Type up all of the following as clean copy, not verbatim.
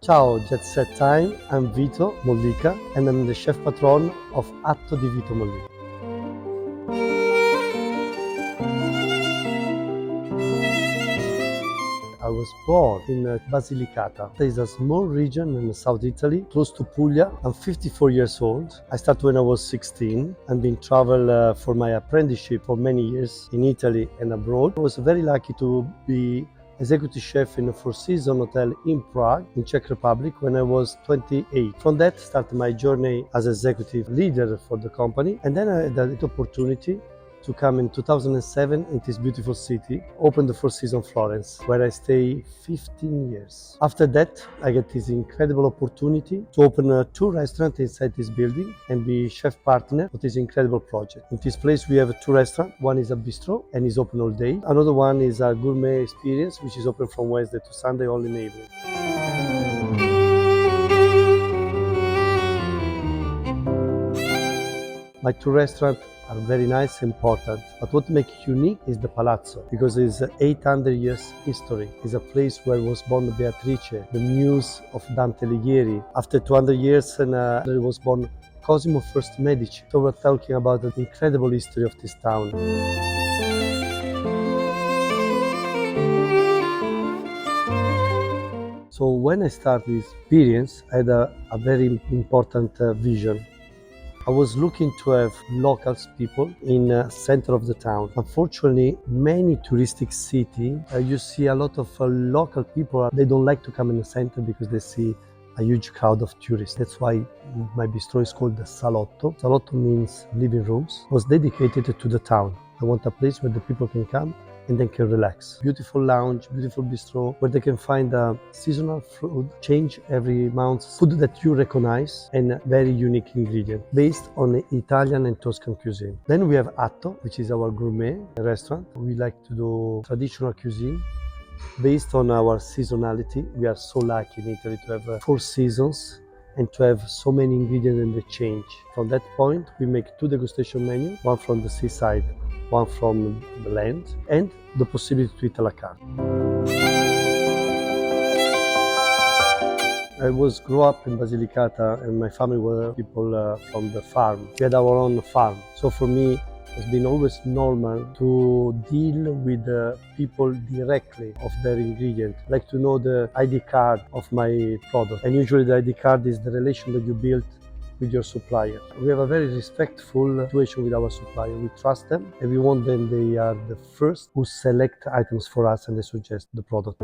Ciao, Jetset time. I'm Vito Mollica and I'm the chef patron of Atto di Vito Mollica. I was born in Basilicata. There is a small region in South Italy, close to Puglia. I'm 54 years old. I started when I was 16 and been travel for my apprenticeship for many years in Italy and abroad. I was very lucky to be executive chef in a four-season hotel in Prague, in Czech Republic, when I was 28. From that started my journey as executive leader for the company. And then I had the opportunity to come in 2007 in this beautiful city, open the four-season Florence, where I stay 15 years. After that, I get this incredible opportunity to open two restaurants inside this building and be chef partner of this incredible project. In this place, we have two restaurants. One is a bistro and is open all day. Another one is a gourmet experience, which is open from Wednesday to Sunday only in the evening. My two restaurants are very nice and important, but what makes it unique is the Palazzo, because it's 800 years history. It's a place where was born Beatrice, the muse of Dante Alighieri. After 200 years, there was born Cosimo I Medici. So we're talking about the incredible history of this town. So when I started this experience, I had a very important vision. I was looking to have local people in the center of the town. Unfortunately, many touristic cities, you see a lot of local people. They don't like to come in the center because they see a huge crowd of tourists. That's why my bistro is called the Salotto. Salotto means living rooms. It was dedicated to the town. I want a place where the people can come and then can relax. Beautiful lounge, beautiful bistro, where they can find a seasonal food, change every month, food that you recognize, and very unique ingredient based on the Italian and Tuscan cuisine. Then we have Atto, which is our gourmet restaurant. We like to do traditional cuisine based on our seasonality. We are so lucky in Italy to have 4 seasons and to have so many ingredients and they change. From that point, we make two degustation menus, one from the seaside, one from the land, and the possibility to eat à la carte. I was grew up in Basilicata and my family were people from the farm. We had our own farm. So for me, it's been always normal to deal with the people directly of their ingredient. I like to know the ID card of my product. And usually the ID card is the relation that you build with your supplier. We have a very respectful situation with our supplier. We trust them and we want them, they are the first who select items for us and they suggest the product.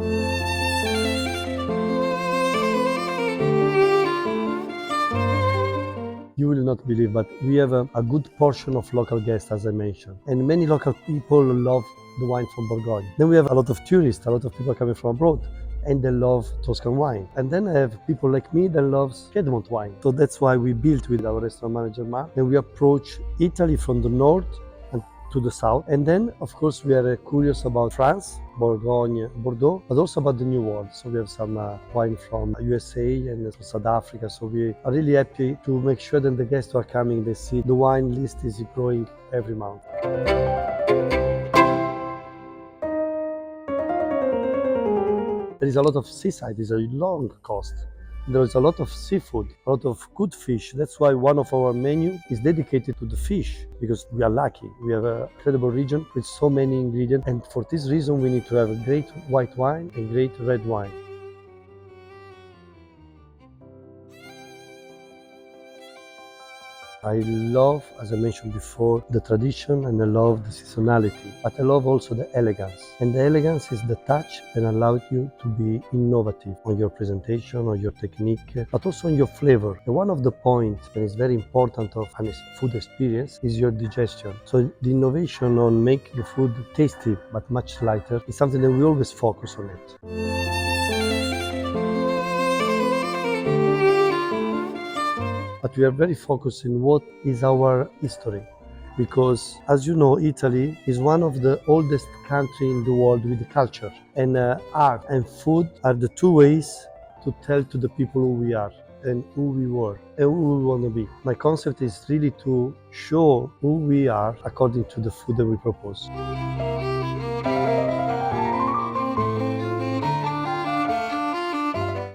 You will not believe, but we have a good portion of local guests, as I mentioned. And many local people love the wine from Bourgogne. Then we have a lot of tourists, a lot of people coming from abroad, and they love Tuscan wine. And then I have people like me that loves Piedmont wine. So that's why we built with our restaurant manager, Mark, and we approach Italy from the north and to the south. And then, of course, we are curious about France, Bourgogne, Bordeaux, but also about the New World. So we have some wine from USA and South Africa. So we are really happy to make sure that the guests who are coming, they see the wine list is growing every month. There is a lot of seaside, it's a long coast. There is a lot of seafood, a lot of good fish. That's why one of our menu is dedicated to the fish, because we are lucky. We have an incredible region with so many ingredients, and for this reason we need to have a great white wine and great red wine. I love, as I mentioned before, the tradition and I love the seasonality, but I love also the elegance. And the elegance is the touch that allows you to be innovative on your presentation, on your technique, but also on your flavor. And one of the points that is very important of a food experience is your digestion. So the innovation on make the food tasty but much lighter is something that we always focus on it. But we are very focused in what is our history, because as you know, Italy is one of the oldest countries in the world with culture, and art and food are the two ways to tell to the people who we are and who we were and who we want to be. My concept is really to show who we are according to the food that we propose.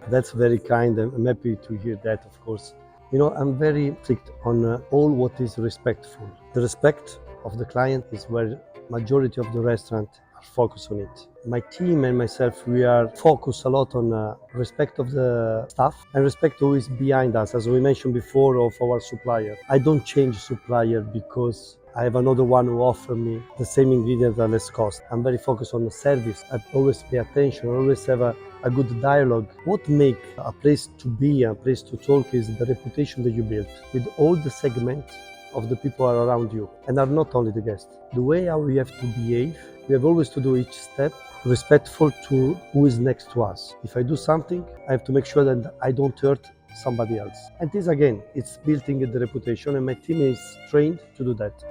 That's very kind. I'm happy to hear that, of course. You know, I'm very strict on all what is respectful. The respect of the client is where majority of the restaurant are focused on it. My team and myself, we are focused a lot on respect of the staff and respect who is behind us, as we mentioned before, of our supplier. I don't change supplier because I have another one who offer me the same ingredient at less cost. I'm very focused on the service. I always pay attention. I always have a good dialogue. What make a place to be, a place to talk, is the reputation that you build with all the segments of the people are around you, and are not only the guests. The way how we have to behave, we have always to do each step respectful to who is next to us. If I do something, I have to make sure that I don't hurt somebody else. And this again, it's building the reputation, and my team is trained to do that.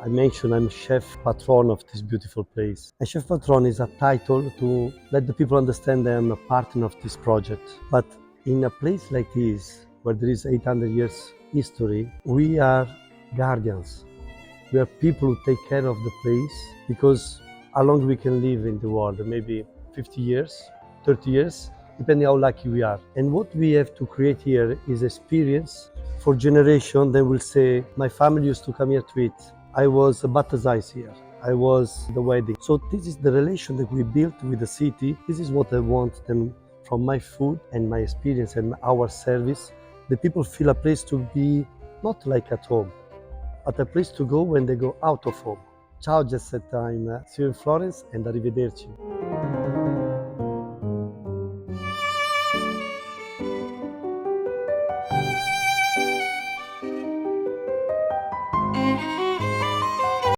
I mentioned I'm chef patron of this beautiful place. And chef patron is a title to let the people understand that I'm a partner of this project. But in a place like this, where there is 800 years history, we are guardians. We are people who take care of the place, because how long we can live in the world, maybe 50 years, 30 years, depending how lucky we are. And what we have to create here is experience for generation. They will say, my family used to come here to eat. I was baptized here. I was the wedding. So this is the relation that we built with the city. This is what I want them from my food and my experience and our service. The people feel a place to be not like at home, but a place to go when they go out of home. Ciao Jetset time. See you in Florence, and arrivederci.